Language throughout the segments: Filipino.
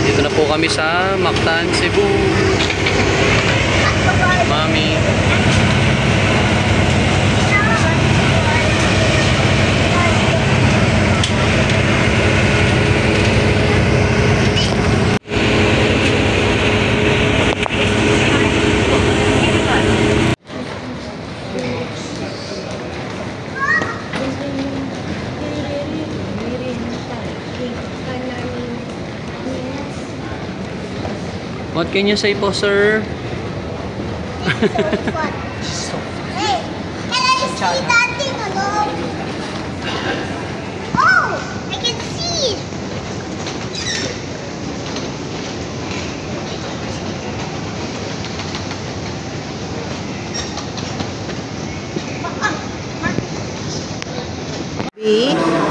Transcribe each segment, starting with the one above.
Dito na po kami sa Mactan, Cebu. Mami. What can you say po, sir? Hey, can I see that thing alone? Oh, I can see.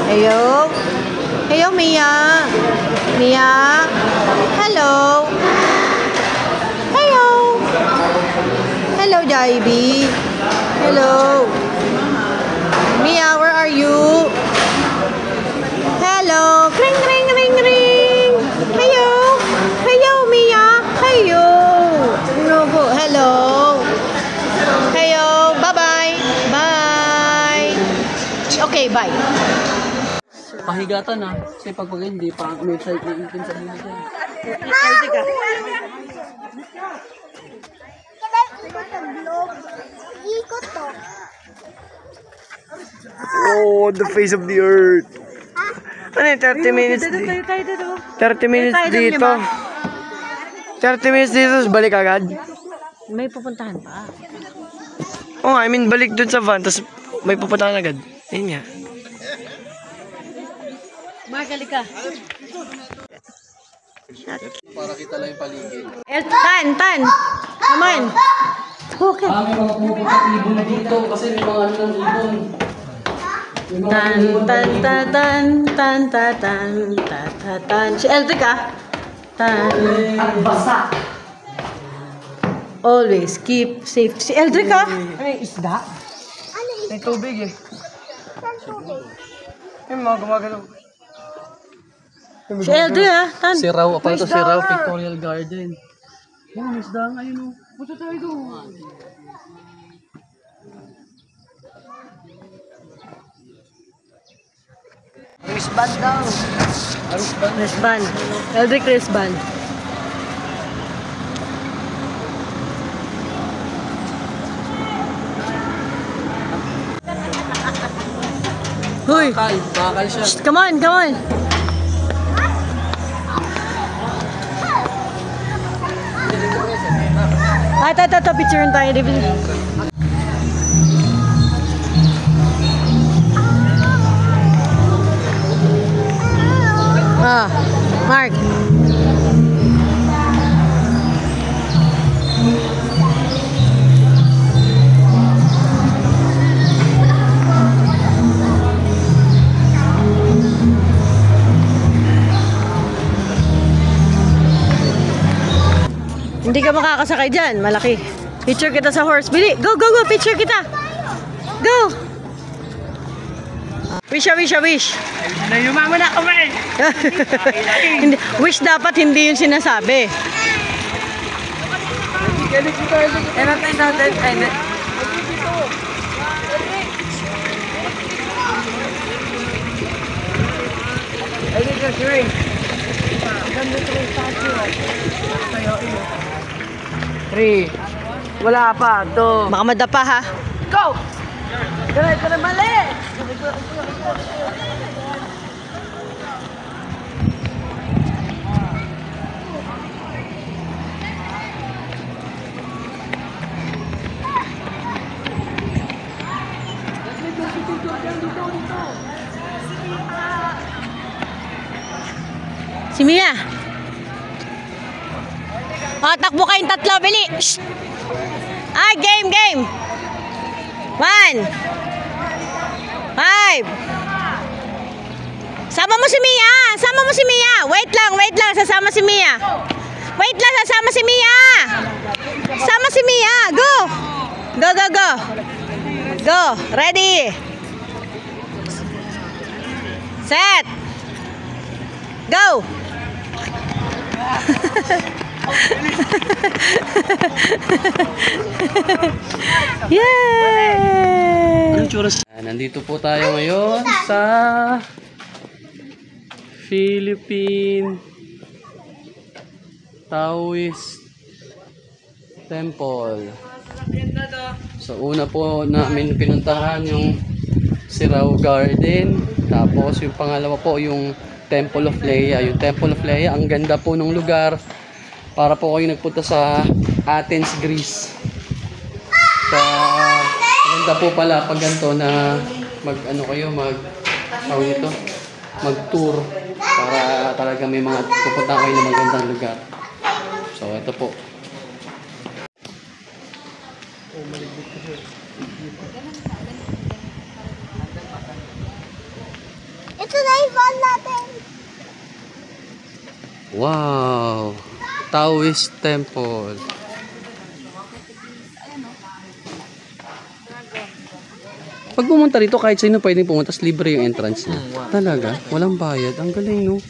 Heyo. Heyo, Mia. Mia. Hello. Heyo. Hello, Jaibi. Hello. Mia, where are you? Hello. Ring, ring, ring, ring. Heyo. Heyo, Mia. Heyo. No po. Hello. Heyo. Bye-bye. Bye. Okay, bye. Pahigatan na. Kasi pag hindi, parang may site na itin sa dito. Can I ikot ang globe? Ikot to. Oh, the face of the earth. Ano yun, 30 minutes dito? 30 minutes dito. 30 minutes dito, balik agad. May pupuntahan pa. Oh, I mean, balik dun sa van, tapos may pupuntahan agad. Ayun nga. Margali ka. Para kita lang yung paligid. Tan. Come on. Okay. May mga pupunta ibon dito kasi may mga ano ng ibon. Tan. Si Eldrick ah. Tan. At basa. Always keep safe. Si Eldrick ah. Ano yung isda? Ano is May tubig eh. saan tubig? Yung mga gumagalaw. Si Eldrick ah. Tan. Si Raw, apa ito si Raw Pictorial Garden. Yan, isda nga yun. Punta tayo doon. Wristband daw. Wristband. Eldrick wristband. Hoy. Bakal siya. Shh, come on. Ito, picture tayo, David. Mark. Hindi ka makakasakay dyan, malaki. Picture kita sa horse. Bili, go, picture kita. Go. Wish. Nayumama na kami. Hindi, wish dapat hindi yun sinasabi. Three. Wala pa. Two. Baka madapa ha. Go! Ito na mali! Si Mia. Takbo kayong tatlo, bili. Shh. Game. 1. 5. Sama mo si Mia. Wait lang. Sasama si Mia. Sasama si Mia. Sama si Mia. Go. Go. Ready. Set. Go. Yay! Nandito po tayo ngayon sa Philippine Taoist Temple. So una po namin pinuntahan yung Sirao Garden. Tapos yung pangalawa po yung Temple of Leia. Yung Temple of Leia, ang ganda po ng lugar. Para po kayo nagpunta sa Athens, Greece. Sa ganda po pala pag ganito na mag-tour para talaga may mga pupunta kayo na magandang lugar. So ito po. Ito na yung phone natin. Wow! Taoist Temple. Pag pumunta rito, kahit sino pwedeng pumunta, libre yung entrance niya. Talaga? Walang bayad. Ang galing, no?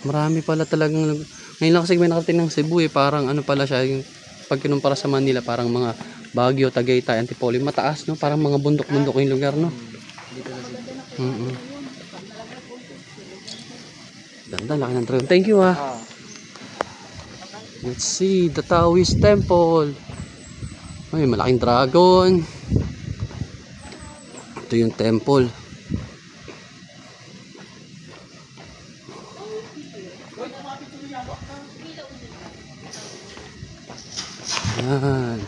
Marami pala talagang... Ngayon lang kasi may nakarating ng Cebu eh. Parang ano pala siya, yung pag kinumpara sa Manila, parang mga Baguio, Tagaytay, Antipolo. Mataas, no? Parang mga bundok-bundok yung lugar, no? Ganda, laki ng drone. Thank you, ah. Let's see, the Taoist Temple. Ay, malaking dragon. Ito yung temple. Yan.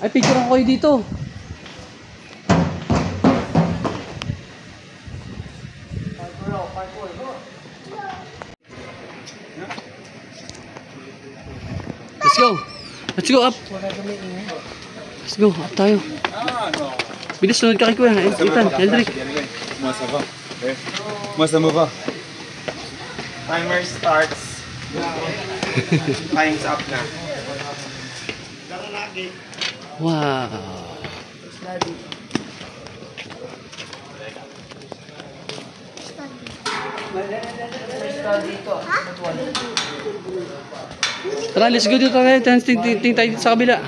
Ay, picture ako kayo dito. Let's go. Let's go up. Let's go. Up tayo. Bilis, sunod ka kay Kuya. Ethan, Eldrick. Moi ça va. Moi ça me va. Timer starts. Time's up na. Wow. Tara, let's go dito tayo. Tingin tayo dito sa kabila.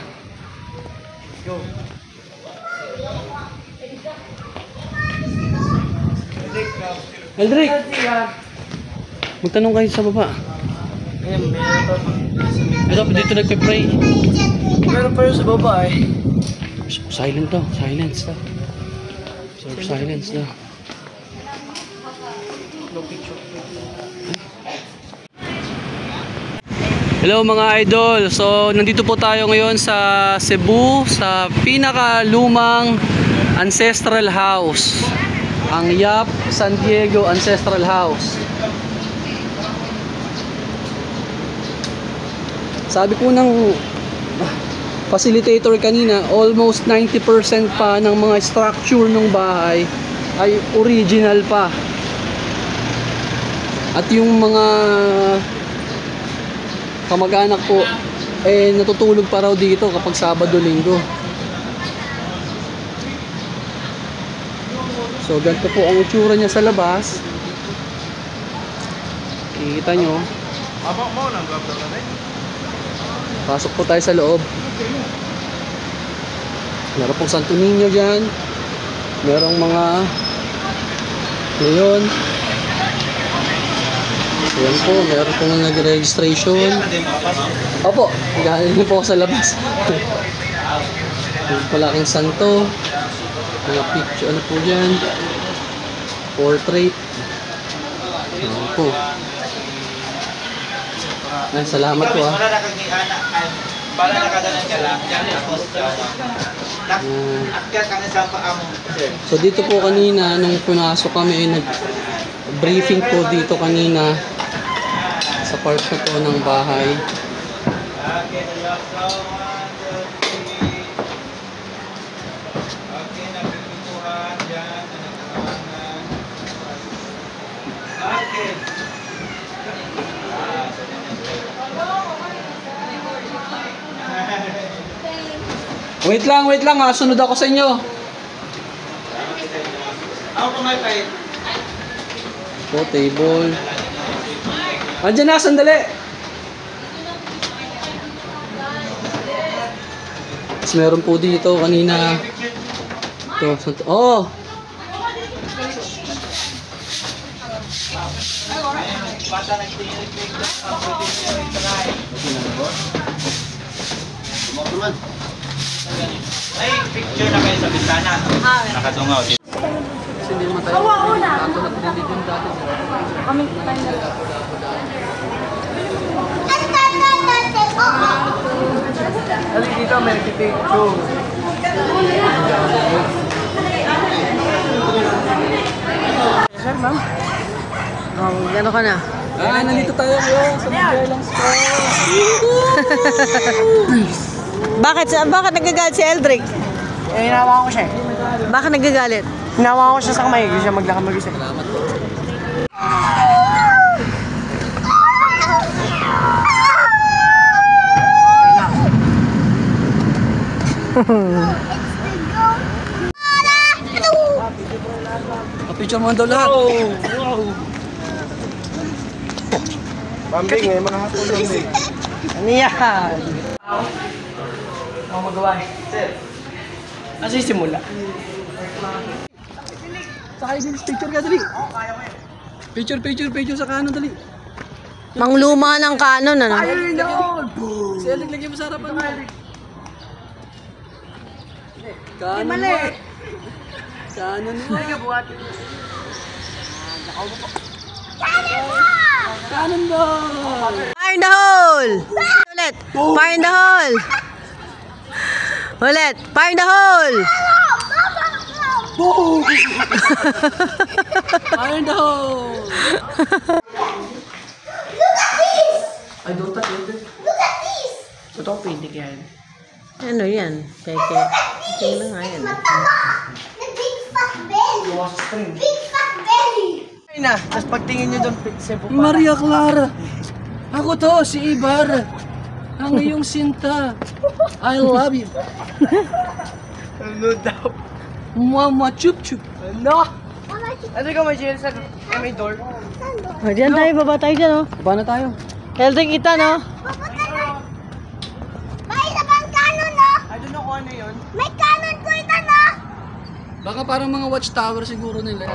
Eldrick! Magtanong kayo sa baba. Ito, dito nagpe-pray. Meron pa yun sa baba eh. Silent daw. Silence daw. Silence daw. Hello mga idol. So, nandito po tayo ngayon sa Cebu, sa pinakalumang ancestral house. Ang Yap San Diego Ancestral House. Sabi ko ng facilitator kanina, almost 90% pa ng mga structure ng bahay ay original pa. At yung mga kamag-anak po eh natutulog pa raw dito kapag Sabado-Linggo. So ganito po ang itsura niya sa labas. Kikita nyo. Pasok po tayo sa loob. Meron pong Santo Niño dyan. Merong mga leon. Ayan po, meron pong nag-registration. Opo, galing po ako sa labas. Palaking santo. Mga picture, ano po dyan? Portrait. Ayan po. Ay, salamat po ah. So dito po kanina, nung pinasok kami, nag-briefing po dito kanina sa part na po ng bahay. Wait lang ha, sunod ako sa inyo. Ako kumain. po, table. Andiyan na, sandali! Tapos meron po dito kanina. Ito, oh! Ay, picture na kayo sa bintana. Nakatungaw. Kasi hindi naman tayo. Tato na pinili yung dati. Kami tayo na lang. Halika dito, may picture. Sir, ma'am. Gano ka na? Nandito tayo ngayon sa Magellan Square. Bakit nagagalit si Eldrick? Hinawa ko siya. Bakit nagagalit? Hinawa ko siya sa kamay. Hindi siya maglakad mag-isa. Salamat po. Picture mo daw lahat. Pambing, may mga hapon pambing. Ano yan? Ako magawa eh. Sir. Ano yung simula? Sakay din, picture ka dali. Picture sa kanan dali. Mangluma ng kanon, ano? Si Alex, lagyan mo sa harapan mo. Kanan mo. Kanan mo. Kanan mo. Fire in the hole! Ulit! Fire in the hole! Ulit! Fire in the hole! Fire in the hole. Ay, don't touch it. Totoo, pwede kaya yun. Ano yan? Keke. Tingnan nga yan. The big fat belly. Big fat belly. Ay na, tapos pagtingin nyo doon, Cebu para. Maria Clara. Ako to, si Ibar. Ang iyong sinta. I love you. Ano daw? Mama chup chup. Ano? Ano ka may jail sa may door? O, diyan tayo. Baba tayo dyan, oh. Baba na tayo. Eldrick, kita, no? May isa pang kanon, no? I don't know kung ano yun. May kanon ko ito, no? Baka parang mga watchtower siguro nila.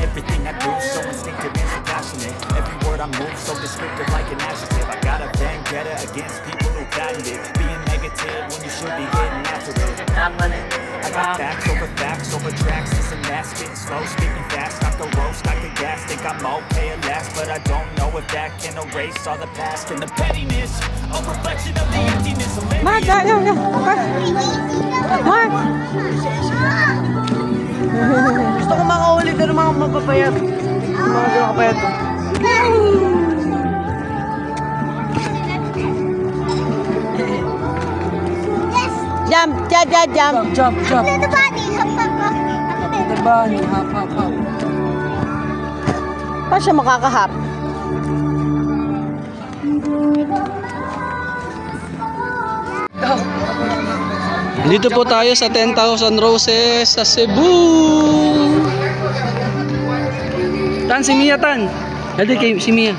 Everything I do so instinctive and so passionate. Every word I move so descriptive like an adjective. I got a vendetta against people who patent it. Being negative when you should be getting after it. I got facts over tracks. This and that, spitting slow, speaking fast. Not the roast, not the gas. Think I'm okay at last, but I don't know if that can erase all the past. And the pettiness, a reflection of the emptiness. Mark, go. Mark! Gusto ko makaulit ng mga mapapayat. Mga kapayat. Jump! Jump. To the body. Diba? Hap. Pa siya makakahap. Dito po tayo sa 10,000 Roses sa Cebu. Tan, si Mia, Tan. Dali kay si Mia.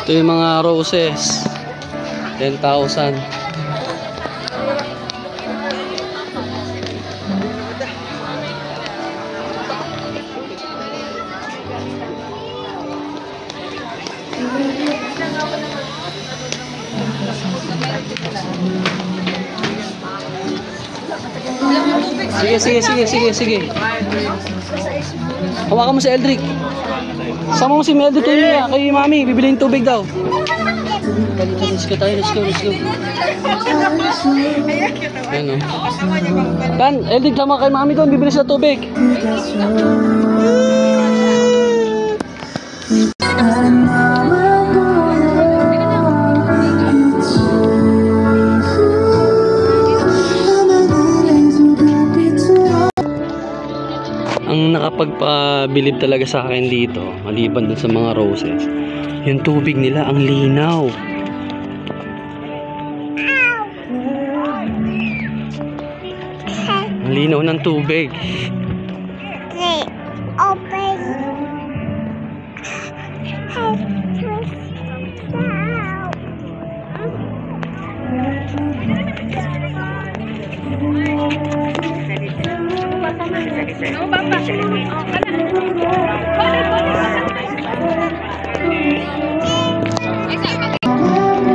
Ito yung mga roses. 10,000. Sige. Hawakan mo si Eldrick. Sama mo si Eldrick kay Mami. Bibiliin tubig daw. Let's go. Ayan o. Kan, Eldrick, sama kay Mami doon. Bibili sila tubig. Ang nakapagpabilib talaga sa akin dito, maliban dun sa mga roses, yung tubig nila ang linaw. Ang linaw ng tubig. Open.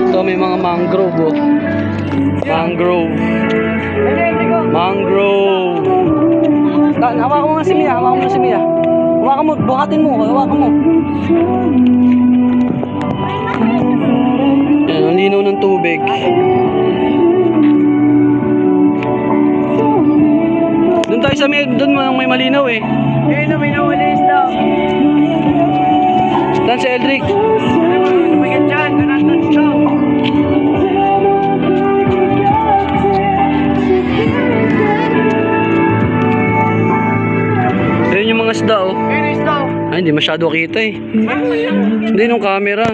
Ito may mga mangrove oh. Mangrove. Hawakan mo nga si Mia, Hawakan mo, buhatin mo, hawakan mo. Yan, ang linaw ng tubig. Doon tayo sa doon may malinaw eh. Ayun na, may nawalis daw. Dan si Eldrick. Tumigil dyan, ganatan daw. Ayun yung mga isda oh. Ayun is daw. Ay, hindi masyado kita eh. Hindi nung camera.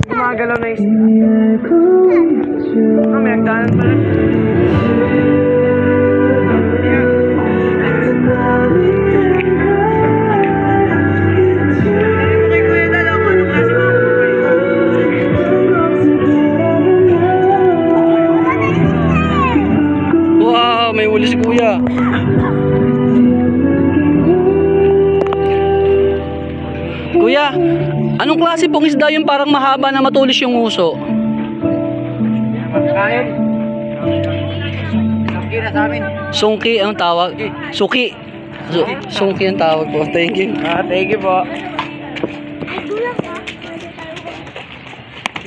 Gumagalaw na is. May agdanan pala. Wow, may huli si Kuya. Kuya, anong klase pong isda yung parang mahaba na matulis yung uso? Kain. Sungki na sa amin. Sungki ang tawag. Suki. Sungki ang tawag po. Thank you. Thank you po.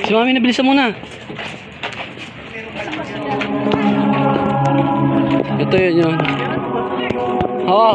Si Mami, nabilisan mo na. Ito yun. Oo.